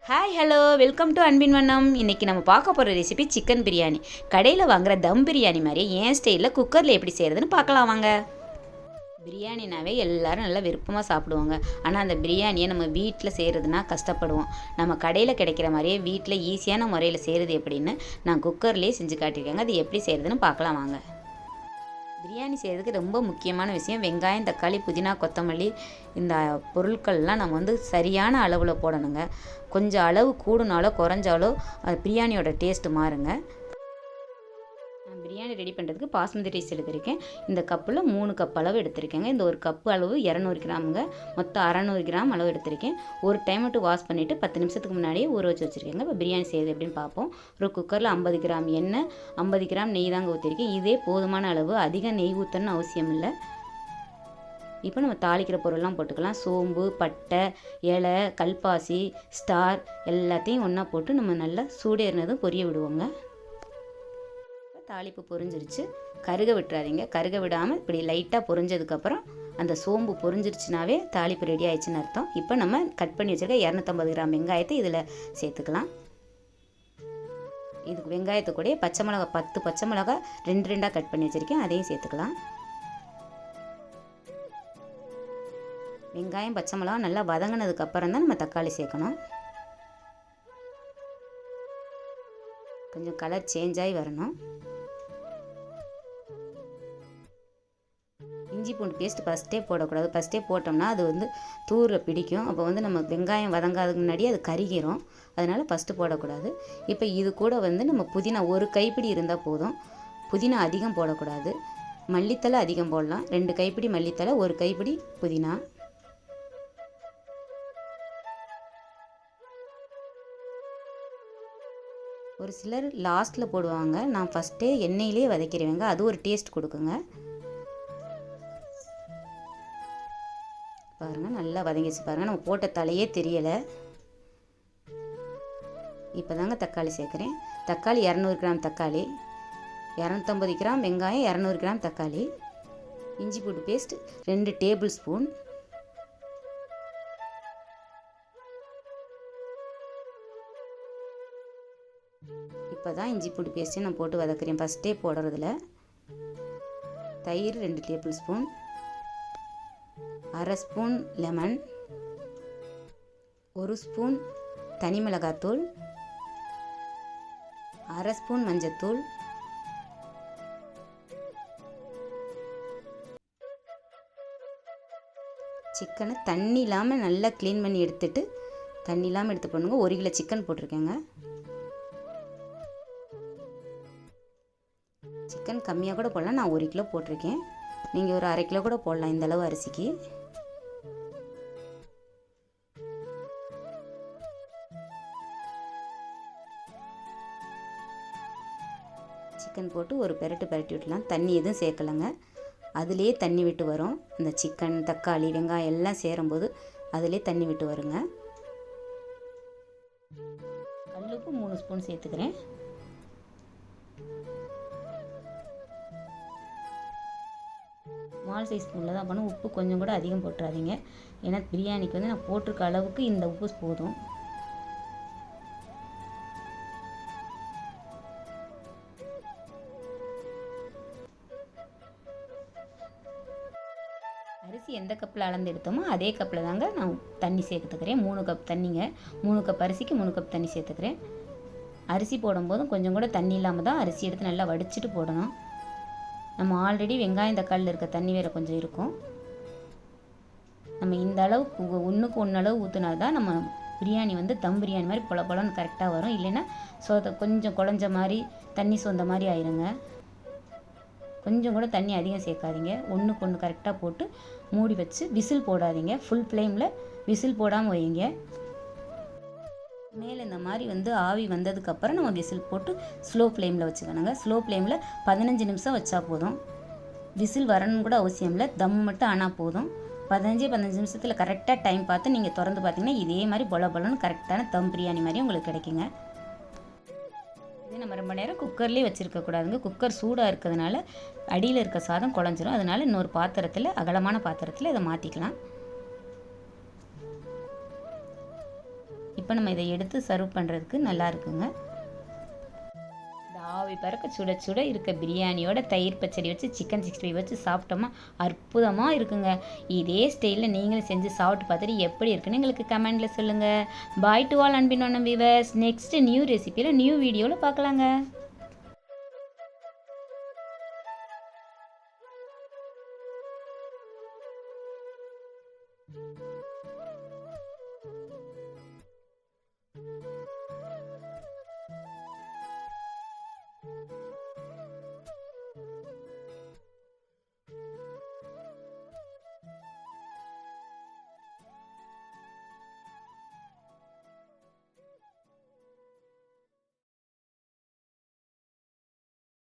Hi hello welcome to அன்பின் வண்ணம். இன்றைக்கி நம்ம பார்க்க போகிற ரெசிபி சிக்கன் பிரியாணி. கடையில் வாங்குகிற தம் பிரியாணி மாதிரி ஏன் ஸ்டைலில் குக்கரில் எப்படி செய்கிறதுன்னு பார்க்கலாம் வாங்க. பிரியாணினாவே எல்லோரும் நல்லா விருப்பமாக சாப்பிடுவாங்க. ஆனால் அந்த பிரியாணியை நம்ம வீட்டில் செய்கிறதுனா கஷ்டப்படுவோம். நம்ம கடையில் கிடைக்கிற மாதிரியே வீட்டில் ஈஸியான முறையில் செய்கிறது எப்படின்னு நான் குக்கர்லேயே செஞ்சு காட்டியிருக்கேங்க. அது எப்படி செய்கிறதுன்னு பார்க்கலாம் வாங்க. பிரியாணி செய்கிறதுக்கு ரொம்ப முக்கியமான விஷயம் வெங்காயம், தக்காளி, புதினா, கொத்தமல்லி இந்த பொருட்கள்லாம் நம்ம சரியான அளவில் போடணுங்க. கொஞ்சம் அளவு கூடுனாலோ குறைஞ்சாலோ அது பிரியாணியோட டேஸ்ட்டு மாறுங்க. நான் பிரியாணி ரெடி பண்ணுறதுக்கு பாஸ்மதி ரைஸ் எடுத்திருக்கேன். இந்த கப்பில் 3 கப் அளவு எடுத்திருக்கேங்க. இந்த ஒரு கப்பு அளவு 200 கிராமுங்க. மொத்தம் 600 கிராம் அளவு எடுத்திருக்கேன். ஒரு டைம் மட்டும் வாஷ் பண்ணிவிட்டு 10 நிமிஷத்துக்கு முன்னாடியே ஊற வச்சு வச்சுருக்கேங்க. இப்போ பிரியாணி செய்யுது எப்படின்னு பார்ப்போம். ஒரு குக்கரில் 50 கிராம் எண்ணெய், 50 கிராம் நெய் தாங்க ஊற்றிருக்கேன். இதே போதுமான அளவு, அதிக நெய் ஊற்றணும்னு அவசியம் இல்லை. இப்போ நம்ம தாளிக்கிற பொருள்லாம் போட்டுக்கலாம். சோம்பு, பட்டை, இலை, கல்பாசி, ஸ்டார் எல்லாத்தையும் ஒன்றா போட்டு நம்ம நல்லா சூடேறினதும் பொரிய விடுவோங்க. தாளிப்பு பொரிஞ்சிருச்சு. கருக விட்டுறாதீங்க. கருக விடாமல் இப்படி லைட்டாக பொரிஞ்சதுக்கப்புறம் அந்த சோம்பு பொரிஞ்சிருச்சுனாவே தாளிப்பு ரெடி ஆயிடுச்சுன்னு அர்த்தம். இப்போ நம்ம கட் பண்ணி வச்சுருக்க 250 கிராம் வெங்காயத்தை இதில் சேர்த்துக்கலாம். இதுக்கு வெங்காயத்தை கூட பச்சை மிளகா 10 பச்சை மிளகா 2 கட் பண்ணி வச்சுருக்கேன், அதையும் சேர்த்துக்கலாம். வெங்காயம் பச்சை மிளகா நல்லா வதங்கினதுக்கப்புறம் தான் நம்ம தக்காளி சேர்க்கணும். கொஞ்சம் கலர் சேஞ்ச் ஆகி வரணும். இஞ்சி பூண்டு பேஸ்ட் ஃபஸ்ட்டே போடக்கூடாது. ஃபஸ்ட்டே போட்டோம்னா அது தூரில் பிடிக்கும். அப்போ நம்ம வெங்காயம் வதங்காததுக்கு முன்னாடியே அது கருகிரும். அதனால் ஃபஸ்ட்டு போடக்கூடாது. இப்போ இது கூட நம்ம புதினா ஒரு கைப்பிடி இருந்தால் போதும். புதினா அதிகம் போடக்கூடாது. மல்லித்தலை அதிகம் போடலாம். 2 கைப்பிடி மல்லித்தலை, 1 கைப்பிடி புதினா. ஒரு சிலர் லாஸ்ட்டில் போடுவாங்க. நான் ஃபஸ்ட்டே எண்ணெயிலே வதக்கிடுவேங்க. அது ஒரு டேஸ்ட் கொடுக்குங்க. பாருங்கள், நல்லா வதங்கிச்சு பாருங்கள். நம்ம போட்ட தலையே தெரியலை. இப்போ தாங்க தக்காளி சேர்க்குறேன். தக்காளி 200 கிராம் தக்காளி, 250 கிராம் வெங்காயம், 200 கிராம் தக்காளி, இஞ்சி பூண்டு பேஸ்ட் 2 டேபிள் ஸ்பூன், இப்போ தான் இஞ்சி பூண்டு பேஸ்ட்டையும் நான் போட்டு வதக்குறேன் ஃபஸ்ட்டே போடுறதில்ல. தயிர் 2 table spoon, 1/2 spoon lemon, 1 spoon தனி மிளகாத்தூள், 1/2 ஸ்பூன் மஞ்சத்தூள், சிக்கனை தண்ணி இல்லாமல் நல்லா க்ளீன் பண்ணி எடுத்துட்டு தண்ணி இல்லாமல் எடுத்து பண்ணுங்க. 1 கிலோ சிக்கன் போட்டிருக்கேங்க. சிக்கன் கம்மியாக கூட போடலாம். நான் 1 கிலோ போட்டிருக்கேன். நீங்கள் ஒரு 1/2 கிலோ கூட போடலாம் இந்தளவு அரிசிக்கு. சிக்கன் போட்டு ஒரு பெரட்டு பெரட்டி விடலாம். தண்ணி எதுவும் சேர்க்கலைங்க. அதிலே தண்ணி விட்டு வரும். இந்த சிக்கன், தக்காளி, வெங்காயம் எல்லாம் சேரும்போது அதிலே தண்ணி விட்டு வருங்க. கல்லுப்பு 3 ஸ்பூன் சேர்த்துக்கிறேன். ஸ்மால் சைஸ் ஸ்பூனில் தான் பண்ணும். உப்பு கொஞ்சம் கூட அதிகம் போட்டுறாதீங்க. ஏன்னா பிரியாணிக்கு நான் போட்டிருக்க அளவுக்கு இந்த உப்பு போதும். அரிசி எந்த கப்பில் அளந்து எடுத்தோமோ அதே கப்பில் தாங்க நான் தண்ணி சேர்த்துக்கிறேன். 3 கப் தண்ணிங்க. 3 கப் அரிசிக்கு 3 கப் தண்ணி சேர்த்துக்கிறேன். அரிசி போடும்போதும் கொஞ்சம் கூட தண்ணி இல்லாமல் தான் அரிசி எடுத்து நல்லா வடிச்சிட்டு போடணும். நம்ம ஆல்ரெடி வெங்காயம் தக்காளியில் இருக்க தண்ணி வேறு கொஞ்சம் இருக்கும். நம்ம இந்த அளவுக்கு 1க்கு 1 அளவு ஊற்றினா தான் நம்ம பிரியாணி தம் பிரியாணி மாதிரி பொல பொலன்னு கரெக்டாக வரும். இல்லைன்னா கொஞ்சம் குழஞ்ச மாதிரி தண்ணி சொந்த மாதிரி ஆயிருங்க. கொஞ்சம் கூட தண்ணி அதிகம் சேர்க்காதீங்க. 1க்கு 1 கரெக்டாக போட்டு மூடி வச்சு விசில் போடாதீங்க. ஃபுல் ஃப்ளேமில் விசில் போடாமல் வைங்க. மேலே இந்த மாதிரி ஆவி வந்ததுக்கப்புறம் நம்ம விசில் போட்டு ஸ்லோ ஃப்ளேமில் வச்சுக்கணுங்க. ஸ்லோ ஃப்ளேமில் 15 நிமிஷம் வச்சா போதும். விசில் வரணும்னு கூட அவசியம் இல்லை. தம் மட்டும் ஆனால் போதும். 15 நிமிஷத்தில் கரெக்டாக டைம் பார்த்து நீங்கள் திறந்து பார்த்தீங்கன்னா இதே மாதிரி பொல பொலன்னு கரெக்டான தம் பிரியாணி மாதிரி உங்களுக்கு கிடைக்குங்க. இதே நம்ம ரொம்ப நேரம் குக்கர்லேயே வச்சுருக்கக்கூடாதுங்க. குக்கர் சூடாக இருக்கிறதுனால அடியில் இருக்க சாதம் குழஞ்சிரும். அதனால் இன்னொரு பாத்திரத்தில், அகலமான பாத்திரத்தில் இதை மாற்றிக்கலாம். இப்போ நம்ம இதை எடுத்து சர்வ் பண்ணுறதுக்கு நல்லா இருக்குங்க. இந்த ஆவி பறக்க சுட சுட இருக்க பிரியாணியோட தயிர் பச்சடி வச்சு சிக்கன் 65 வச்சு சாப்பிட்டோமா அற்புதமாக இருக்குங்க. இதே ஸ்டைலில் நீங்களும் செஞ்சு சாப்பிட்டு பார்த்துட்டு எப்படி இருக்குன்னு எங்களுக்கு கமெண்டில் சொல்லுங்கள். பாய் டு ஆல் அன்பின் வண்ணம் வியூவர்ஸ். நெக்ஸ்ட் நியூ ரெசிபியில் நியூ வீடியோவில் பார்க்கலாங்க.